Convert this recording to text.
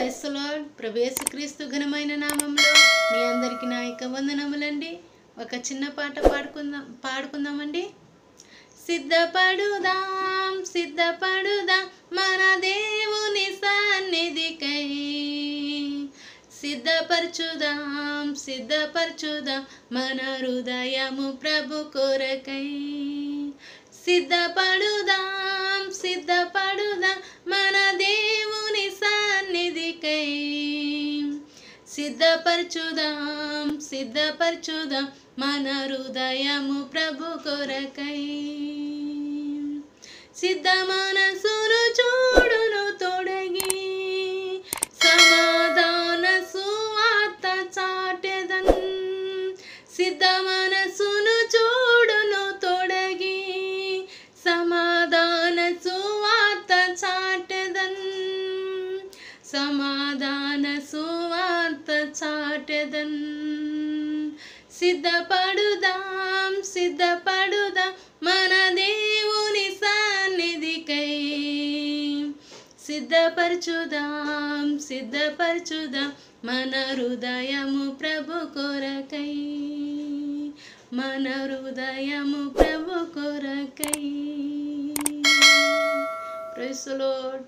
Praise the lord. ప్రభు యేసుక్రీస్తు ఘనమైన నామంలో మీ అందరికీ నా యొక్క వందనములండి. ఒక చిన్న పాట పాడుకుందామండి. సిద్ధపడుదాం సిద్ధపడుదాం మన దేవుని సన్నిధికై, సిద్ధపరచుదాం సిద్ధపరచుదాం మన హృదయము ప్రభు కొరకై. సిద్ధపడుదాం సిద్ధపడుదాం మన దేవుని సన్నిధికై, సిద్ధపరచుదాం సిద్ధపరచుదాం మన హృదయము ప్రభు కొరకై. సిద్ధ మనసును చూడును తొడగి సమాధాన సువార్త చాటెదన్. సిద్ధ మనసును చూడును తొడగి సమాధాన సువార్త చాటెదన్. సమాధాన సువార్త చాటెదన్. సిద్ధపడుదాం సిద్ధపడుదాం మన దేవుని సన్నిధికై, సిద్ధపరచుదాం సిద్ధపరచుదాం మన హృదయము ప్రభు కొరకై, మన హృదయము ప్రభు కొరకై. Praise the lord.